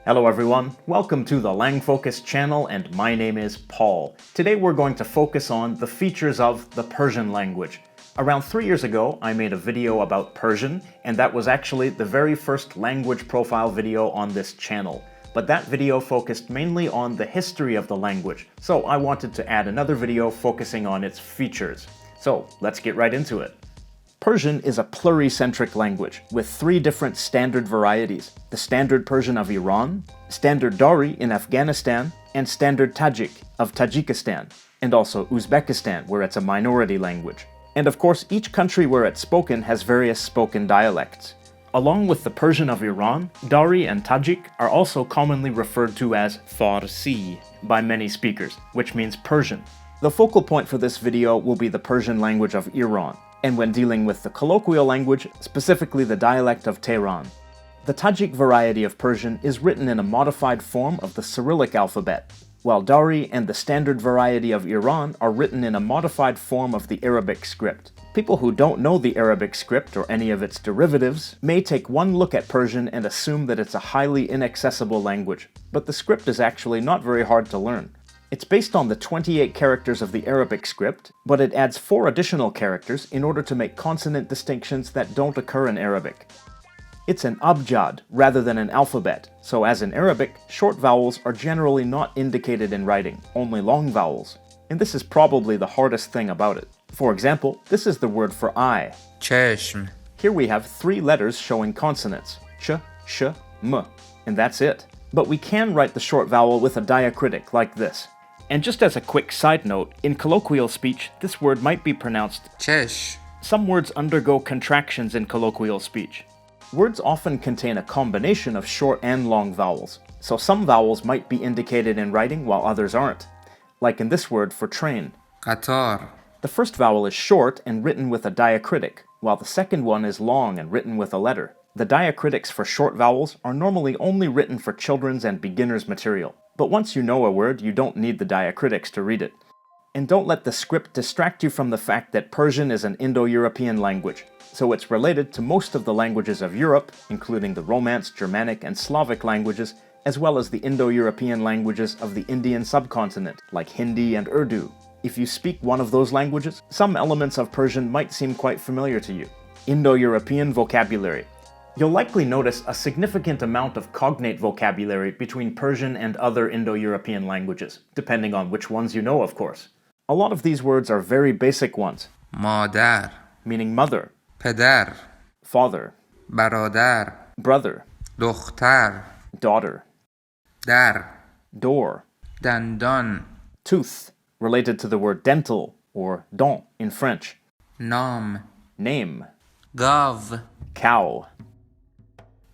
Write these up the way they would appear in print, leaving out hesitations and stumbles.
Hello everyone, welcome to the Lang Focus channel and my name is Paul. Today we're going to focus on the features of the Persian language. Around 3 years ago I made a video about Persian and that was actually the very first language profile video on this channel. But that video focused mainly on the history of the language, so I wanted to add another video focusing on its features. So let's get right into it. Persian is a pluricentric language with 3 different standard varieties: the Standard Persian of Iran, Standard Dari in Afghanistan, and Standard Tajik of Tajikistan, and also Uzbekistan, where it's a minority language. And of course, each country where it's spoken has various spoken dialects. Along with the Persian of Iran, Dari and Tajik are also commonly referred to as Farsi by many speakers, which means Persian. The focal point for this video will be the Persian language of Iran, and when dealing with the colloquial language, specifically the dialect of Tehran. The Tajik variety of Persian is written in a modified form of the Cyrillic alphabet, while Dari and the standard variety of Iran are written in a modified form of the Arabic script. People who don't know the Arabic script or any of its derivatives may take one look at Persian and assume that it's a highly inaccessible language, but the script is actually not very hard to learn. It's based on the 28 characters of the Arabic script, but it adds 4 additional characters in order to make consonant distinctions that don't occur in Arabic. It's an abjad rather than an alphabet, so as in Arabic, short vowels are generally not indicated in writing, only long vowels. And this is probably the hardest thing about it. For example, this is the word for eye. Cheshm. Here we have 3 letters showing consonants, ch, sh, m, and that's it. But we can write the short vowel with a diacritic like this. And just as a quick side note, in colloquial speech, this word might be pronounced Chesh. Some words undergo contractions in colloquial speech. Words often contain a combination of short and long vowels, so some vowels might be indicated in writing while others aren't. Like in this word for train. Qatar. The first vowel is short and written with a diacritic, while the second one is long and written with a letter. The diacritics for short vowels are normally only written for children's and beginners material. But once you know a word, you don't need the diacritics to read it. And don't let the script distract you from the fact that Persian is an Indo-European language, so it's related to most of the languages of Europe, including the Romance, Germanic, and Slavic languages, as well as the Indo-European languages of the Indian subcontinent, like Hindi and Urdu. If you speak one of those languages, some elements of Persian might seem quite familiar to you. Indo-European vocabulary. You'll likely notice a significant amount of cognate vocabulary between Persian and other Indo-European languages, depending on which ones you know, of course. A lot of these words are very basic ones. Madar. Meaning mother, Pedar. father, Baradar. brother, Dokhtar. daughter, Dar. door, Dandan. tooth, related to the word dental, or dent in French, Nam. name, Gav. cow,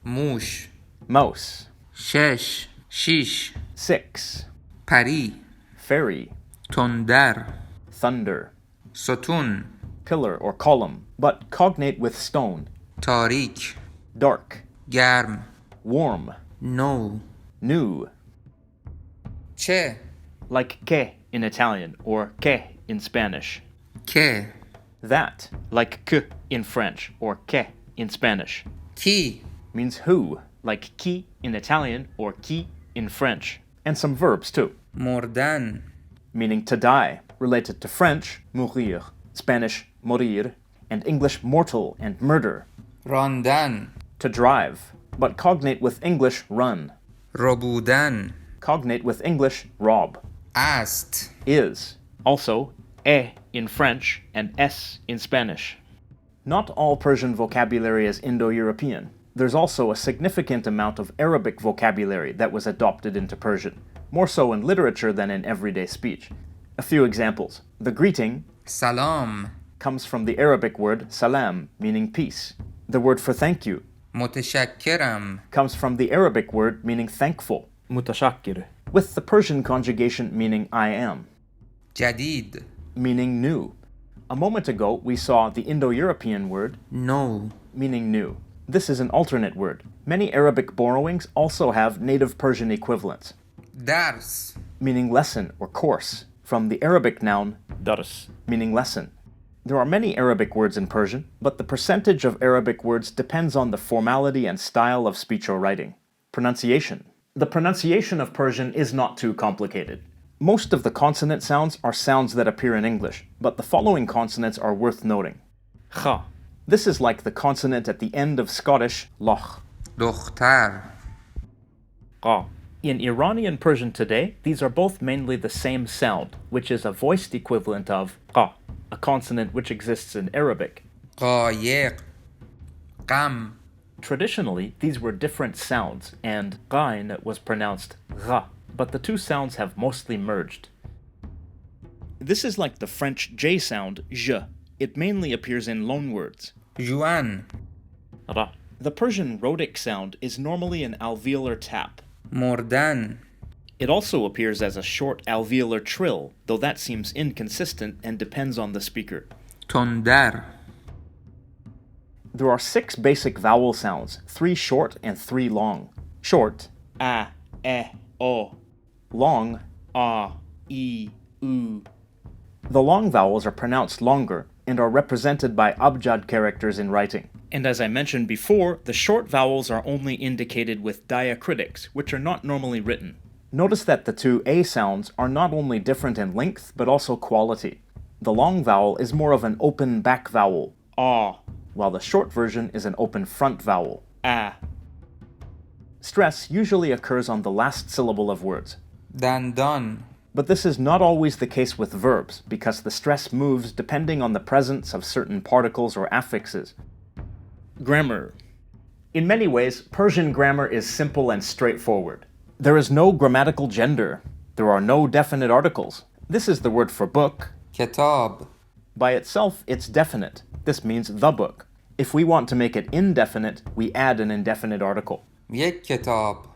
Mush. mouse, Shesh. Shish. 6, Pari. ferry, Tondar. thunder, Sotun. pillar or column, but cognate with stone, Tarik. dark, Garm. warm, No. new, Che. like que in Italian or que in Spanish. Ke. That, like que in French or que in Spanish. Ki. Means who, like qui in Italian or qui in French. And some verbs too. Mordan. Meaning to die, related to French, mourir, Spanish, morir, and English mortal and murder. Randan. To drive, but cognate with English run. Robudan. Cognate with English rob. Ast. Is. Also, in French and s in Spanish. Not all Persian vocabulary is Indo-European. There's also a significant amount of Arabic vocabulary that was adopted into Persian, more so in literature than in everyday speech. A few examples. The greeting, Salam. comes from the Arabic word salam, meaning peace. The word for thank you Mutashakkiram. comes from the Arabic word meaning thankful, mutashakir, with the Persian conjugation meaning I am, Jadid. meaning new. A moment ago, we saw the Indo-European word, No. meaning new. This is an alternate word. Many Arabic borrowings also have native Persian equivalents, Dars. meaning lesson or course, from the Arabic noun, dars, meaning lesson. There are many Arabic words in Persian, but the percentage of Arabic words depends on the formality and style of speech or writing. Pronunciation. The pronunciation of Persian is not too complicated. Most of the consonant sounds are sounds that appear in English, but the following consonants are worth noting. Kha. This is like the consonant at the end of Scottish loch. دختر. Qa. In Iranian Persian today, these are both mainly the same sound, which is a voiced equivalent of qa, a consonant which exists in Arabic. قایق. قم. Traditionally, these were different sounds, and qain was pronounced gha, but the two sounds have mostly merged. This is like the French J sound, je. It mainly appears in loanwords. جوان. Ra. The Persian rhotic sound is normally an alveolar tap. مردن. It also appears as a short alveolar trill, though that seems inconsistent and depends on the speaker. تندر. There are 6 basic vowel sounds, 3 short and 3 long. Short, a, e, o. Long, a, e, u. The long vowels are pronounced longer and are represented by abjad characters in writing. And as I mentioned before, the short vowels are only indicated with diacritics, which are not normally written. Notice that the two A sounds are not only different in length, but also quality. The long vowel is more of an open back vowel, ah, while the short version is an open front vowel, ah. Stress usually occurs on the last syllable of words. دندان. But this is not always the case with verbs, because the stress moves depending on the presence of certain particles or affixes. Grammar. In many ways, Persian grammar is simple and straightforward. There is no grammatical gender. There are no definite articles. This is the word for book. کتاب. By itself, it's definite. This means the book. If we want to make it indefinite, we add an indefinite article. یک کتاب.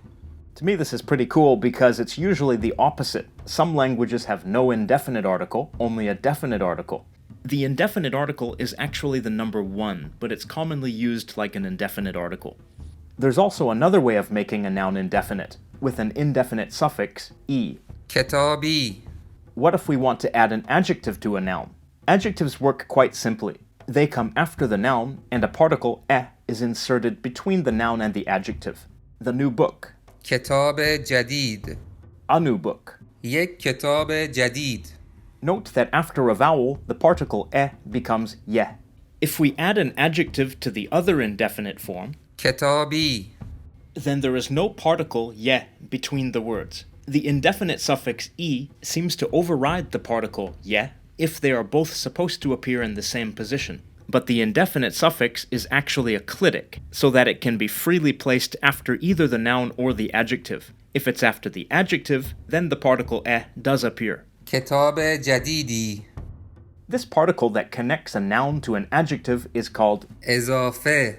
To me, this is pretty cool because it's usually the opposite. Some languages have no indefinite article, only a definite article. The indefinite article is actually the number 1, but it's commonly used like an indefinite article. There's also another way of making a noun indefinite, with an indefinite suffix, e. کتابی. What if we want to add an adjective to a noun? Adjectives work quite simply. They come after the noun, and a particle, e, is inserted between the noun and the adjective. The new book. کتاب جدید. A new book. یک کتاب جدید. Note that after a vowel, the particle e becomes ye. If we add an adjective to the other indefinite form, کتابی. then there is no particle ye between the words. The indefinite suffix e seems to override the particle ye if they are both supposed to appear in the same position. But the indefinite suffix is actually a clitic, so that it can be freely placed after either the noun or the adjective. If it's after the adjective, then the particle e does appear. کتاب جدیدی. This particle that connects a noun to an adjective is called. اضافه.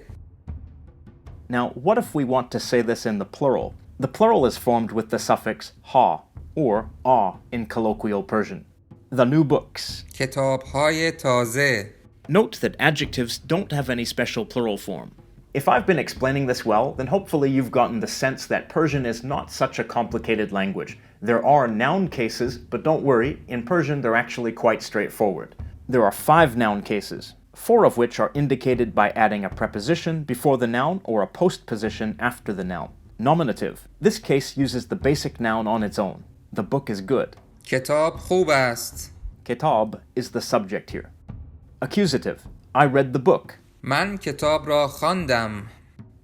Now, what if we want to say this in the plural? The plural is formed with the suffix ha, or a in colloquial Persian. The new books. کتابهای تازه. Note that adjectives don't have any special plural form. If I've been explaining this well, then hopefully you've gotten the sense that Persian is not such a complicated language. There are noun cases, but don't worry, in Persian they're actually quite straightforward. There are 5 noun cases, 4 of which are indicated by adding a preposition before the noun or a postposition after the noun. Nominative. This case uses the basic noun on its own. The book is good. کتاب خوب است. Kitab is the subject here. Accusative. I read the book. من کتاب را خواندم.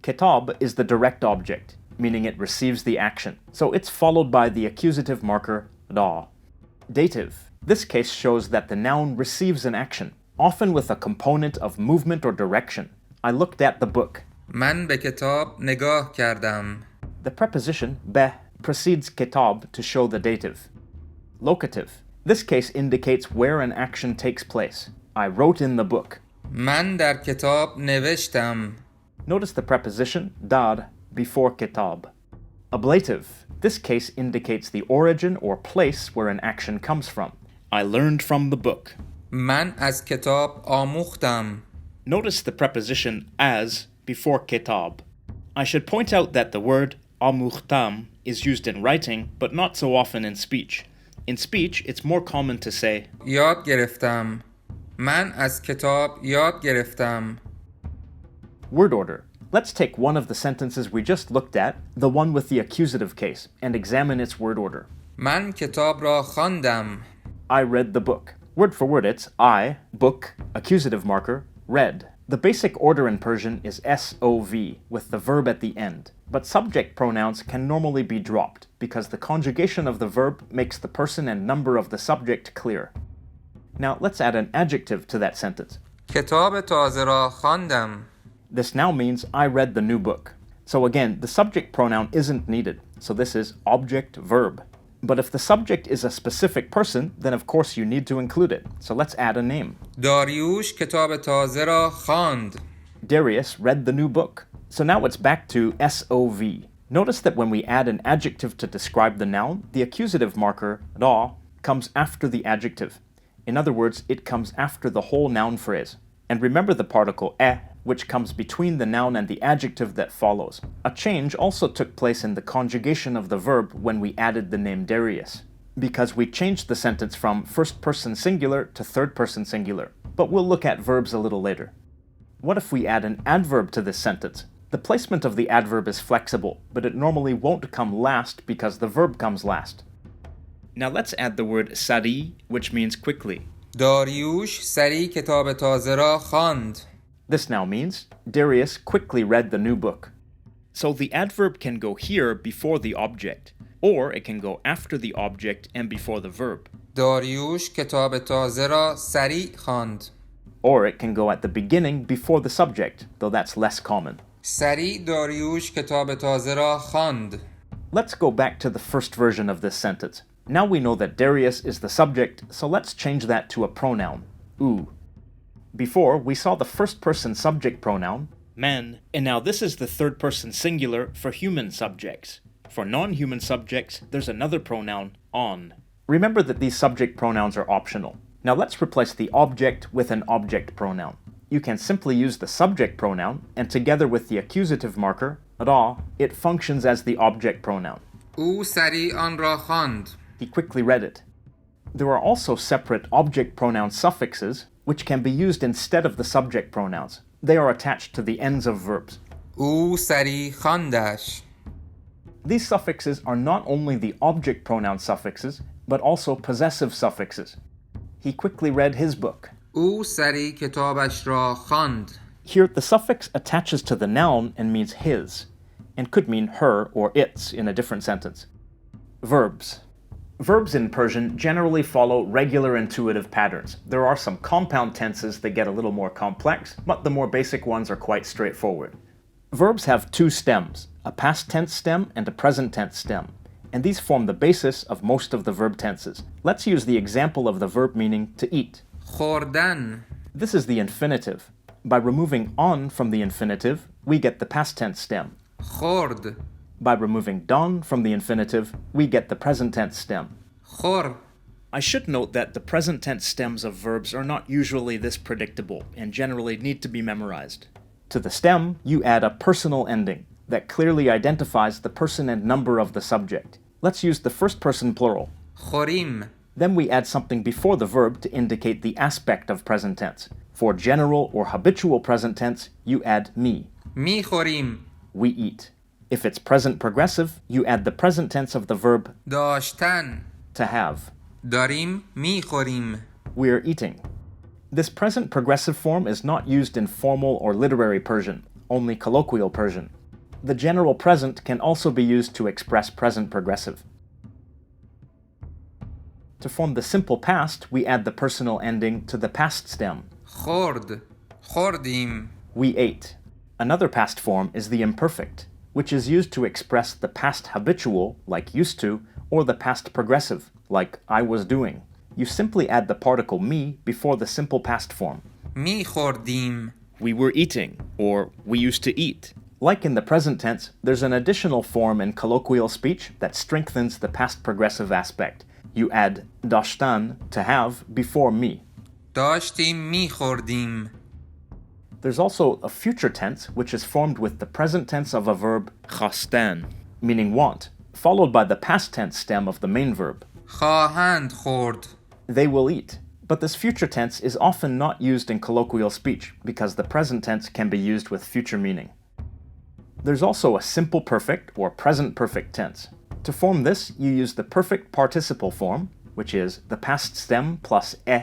Kitab is the direct object, meaning it receives the action, so it's followed by the accusative marker ra. Dative. This case shows that the noun receives an action, often with a component of movement or direction. I looked at the book. من به کتاب نگاه کردم. The preposition be precedes kitab to show the dative. Locative. This case indicates where an action takes place. I wrote in the book. من در کتاب نوشتم. Notice the preposition dar before kitab. Ablative. This case indicates the origin or place where an action comes from. I learned from the book. من از کتاب آموختم. Notice the preposition as before kitab. I should point out that the word amukhtam is used in writing, but not so often in speech. In speech, it's more common to say یاد گرفتم. من از کتاب یاد گرفتم. word order. Let's take one of the sentences we just looked at, the one with the accusative case, and examine its word order. من کتاب را خواندم. I read the book. Word for word it's I, book, accusative marker, read. The basic order in Persian is SOV, with the verb at the end. But subject pronouns can normally be dropped, because the conjugation of the verb makes the person and number of the subject clear. Now let's add an adjective to that sentence. کتاب تازه را خواندم. This now means I read the new book. So again, the subject pronoun isn't needed, so this is object-verb. But if the subject is a specific person, then of course you need to include it. So let's add a name. داریوش کتاب تازه را خواند. Darius read the new book. So now it's back to SOV. Notice that when we add an adjective to describe the noun, the accusative marker, ra, comes after the adjective. In other words, it comes after the whole noun phrase. And remember the particle which comes between the noun and the adjective that follows. A change also took place in the conjugation of the verb when we added the name Darius, because we changed the sentence from first person singular to third person singular. But we'll look at verbs a little later. What if we add an adverb to this sentence? The placement of the adverb is flexible, but it normally won't come last because the verb comes last. Now let's add the word sari, which means quickly. داریوش سریع کتاب تازه را خواند. This now means Darius quickly read the new book. So the adverb can go here before the object, or it can go after the object and before the verb. داریوش کتاب تازه را سریع خواند. Or it can go at the beginning before the subject, though that's less common. سریع داریوش کتاب تازه را خواند. Let's go back to the first version of this sentence. Now we know that Darius is the subject, so let's change that to a pronoun, u. Before, we saw the first-person subject pronoun, man, and now this is the third-person singular for human subjects. For non-human subjects, there's another pronoun, on. Remember that these subject pronouns are optional. Now let's replace the object with an object pronoun. You can simply use the subject pronoun, and together with the accusative marker, ra, it functions as the object pronoun. او سریع آن را خواند. He quickly read it. There are also separate object pronoun suffixes, which can be used instead of the subject pronouns. They are attached to the ends of verbs. او سریع خواندش. These suffixes are not only the object pronoun suffixes, but also possessive suffixes. He quickly read his book. او سریع کتابش را خواند. Here, the suffix attaches to the noun and means his, and could mean her or its in a different sentence. Verbs. Verbs in Persian generally follow regular intuitive patterns. There are some compound tenses that get a little more complex, but the more basic ones are quite straightforward. Verbs have two stems, a past tense stem and a present tense stem, and these form the basis of most of the verb tenses. Let's use the example of the verb meaning to eat. خوردن. This is the infinitive. By removing on from the infinitive, we get the past tense stem. خورد. By removing don from the infinitive, we get the present tense stem. خور. I should note that the present tense stems of verbs are not usually this predictable and generally need to be memorized. To the stem, you add a personal ending that clearly identifies the person and number of the subject. Let's use the first person plural. خوریم. Then we add something before the verb to indicate the aspect of present tense. For general or habitual present tense, you add mi. می خوریم. We eat. If it's present progressive, you add the present tense of the verb داشتن. to have. داریم می خوریم. We're eating. This present progressive form is not used in formal or literary Persian, only colloquial Persian. The general present can also be used to express present progressive. To form the simple past, we add the personal ending to the past stem. خورد. خوردیم. We ate. Another past form is the imperfect, which is used to express the past habitual, like used to, or the past progressive, like I was doing. You simply add the particle me before the simple past form. می خوردیم. We were eating, or we used to eat. Like in the present tense, there's an additional form in colloquial speech that strengthens the past progressive aspect. You add dashtan, to have, before me. داشتیم می خوردیم. There's also a future tense, which is formed with the present tense of a verb khastan, meaning want, followed by the past tense stem of the main verb. خواهند خورد. They will eat. But this future tense is often not used in colloquial speech because the present tense can be used with future meaning. There's also a simple perfect or present perfect tense. To form this, you use the perfect participle form, which is the past stem plus e,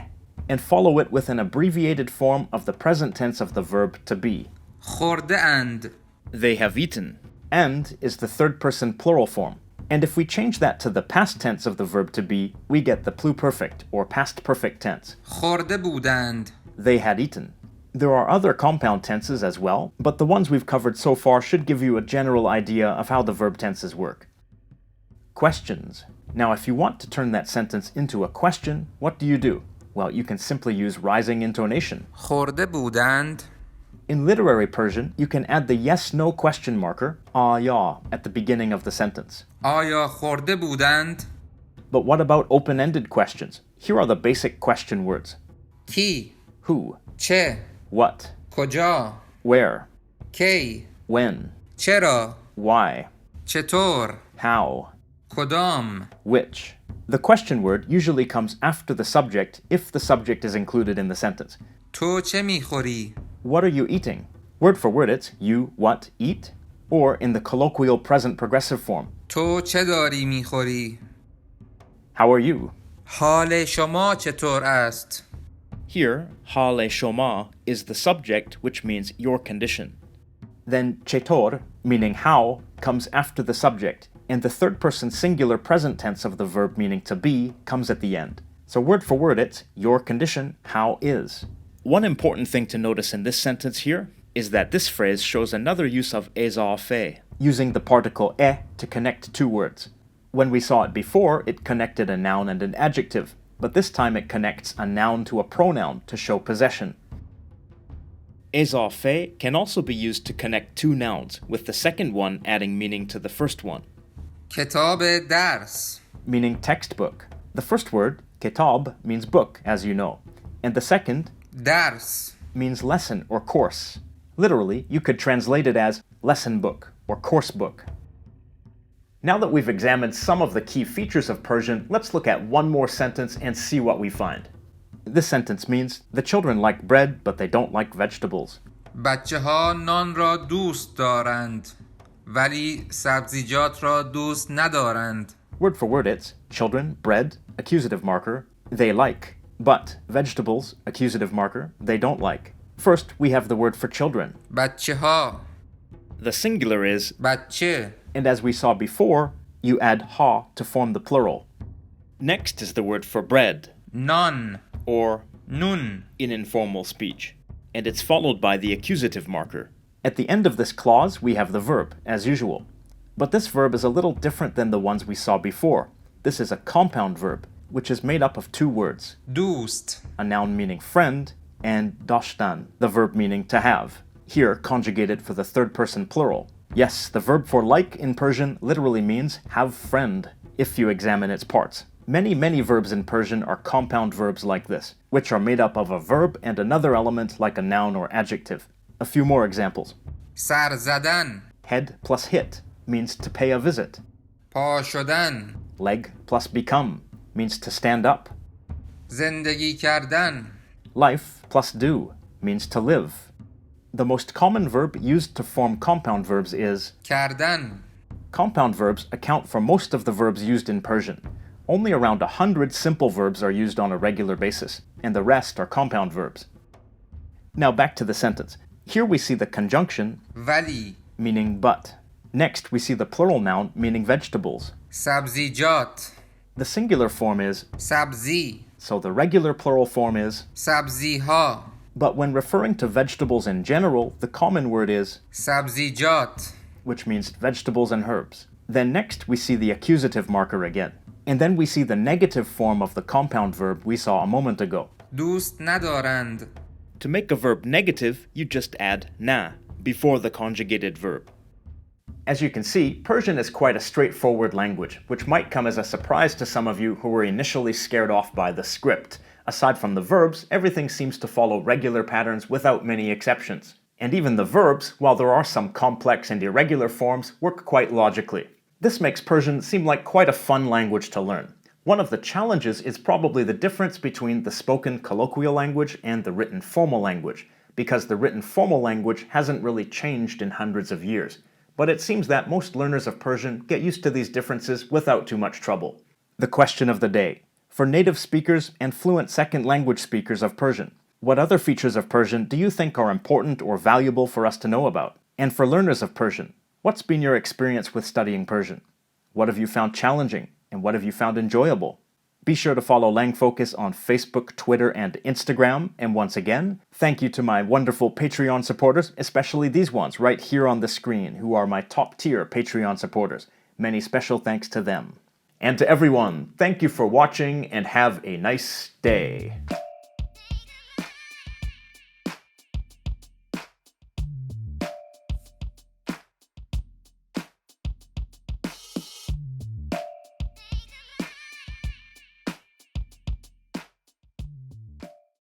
and follow it with an abbreviated form of the present tense of the verb to be. خورده اند. They have eaten. And is the third person plural form. And if we change that to the past tense of the verb to be, we get the pluperfect or past perfect tense. خورده بودند. They had eaten. There are other compound tenses as well, but the ones we've covered so far should give you a general idea of how the verb tenses work. Questions. Now, if you want to turn that sentence into a question, what do? Well, you can simply use rising intonation. خورده بودند. In literary Persian, you can add the yes-no question marker, ya, at the beginning of the sentence. آیا خورده بودند؟ But what about open-ended questions? Here are the basic question words. کی؟ Who? چه؟ What? کجا؟ Where? کی؟ When? چرا؟ Why? چطور؟ How? کدام؟ Which? The question word usually comes after the subject if the subject is included in the sentence. تو چه میخوری؟ What are you eating? Word for word it's you, what, eat, or in the colloquial present progressive form. تو چه داری میخوری؟ How are you? حال شما چطور است؟ Here, hale shoma is the subject, which means your condition. Then chetor, meaning how, comes after the subject, and the third person singular present tense of the verb meaning to be comes at the end. So word for word it's your condition, how is. One important thing to notice in this sentence here is that this phrase shows another use of esafe, using the particle e to connect two words. When we saw it before, it connected a noun and an adjective, but this time it connects a noun to a pronoun to show possession. Esafe can also be used to connect two nouns, with the second one adding meaning to the first one. کتاب درس. Meaning textbook. The first word, kitab, means book, as you know, and the second, درس. means lesson or course. Literally, you could translate it as lesson book or course book. Now that we've examined some of the key features of Persian, let's look at one more sentence and see what we find. This sentence means, the children like bread, but they don't like vegetables. بچه ها نان را دوست دارند ولی سبزیجات را دوست ندارند. Word for word it's children, bread, accusative marker, they like, but vegetables, accusative marker, they don't like. First, we have the word for children. بچه ها. The singular is, بچه. and as we saw before, you add ha to form the plural. Next is the word for bread, نان. or نون. in informal speech, and it's followed by the accusative marker. At the end of this clause, we have the verb, as usual. But this verb is a little different than the ones we saw before. This is a compound verb, which is made up of two words, دوست. a noun meaning friend, and dashtan, the verb meaning to have, here conjugated for the third person plural. Yes, the verb for like in Persian literally means have friend, if you examine its parts. Many verbs in Persian are compound verbs like this, which are made up of a verb and another element like a noun or adjective. A few more examples. سر زدن. Head plus hit means to pay a visit. پا شدن. Leg plus become means to stand up. زندگی کردن. Life plus do means to live. The most common verb used to form compound verbs is کردن. Compound verbs account for most of the verbs used in Persian. Only around 100 simple verbs are used on a regular basis, and the rest are compound verbs. Now back to the sentence. Here we see the conjunction, ولی. meaning but. Next we see the plural noun, meaning vegetables. سبزیجات. The singular form is, سبزی. so the regular plural form is, سبزیها. but when referring to vegetables in general, the common word is, سبزیجات. which means vegetables and herbs. Then next we see the accusative marker again. And then we see the negative form of the compound verb we saw a moment ago. دوست ندارند. To make a verb negative, you just add na before the conjugated verb. As you can see, Persian is quite a straightforward language, which might come as a surprise to some of you who were initially scared off by the script. Aside from the verbs, everything seems to follow regular patterns without many exceptions. And even the verbs, while there are some complex and irregular forms, work quite logically. This makes Persian seem like quite a fun language to learn. One of the challenges is probably the difference between the spoken colloquial language and the written formal language, because the written formal language hasn't really changed in hundreds of years. but it seems that most learners of Persian get used to these differences without too much trouble. The question of the day. For native speakers and fluent second language speakers of Persian, what other features of Persian do you think are important or valuable for us to know about? And for learners of Persian, what's been your experience with studying Persian? What have you found challenging, and what have you found enjoyable? Be sure to follow LangFocus on Facebook, Twitter, and Instagram. And once again, thank you to my wonderful Patreon supporters, especially these ones right here on the screen, who are my top-tier Patreon supporters. Many special thanks to them. And to everyone, thank you for watching and have a nice day.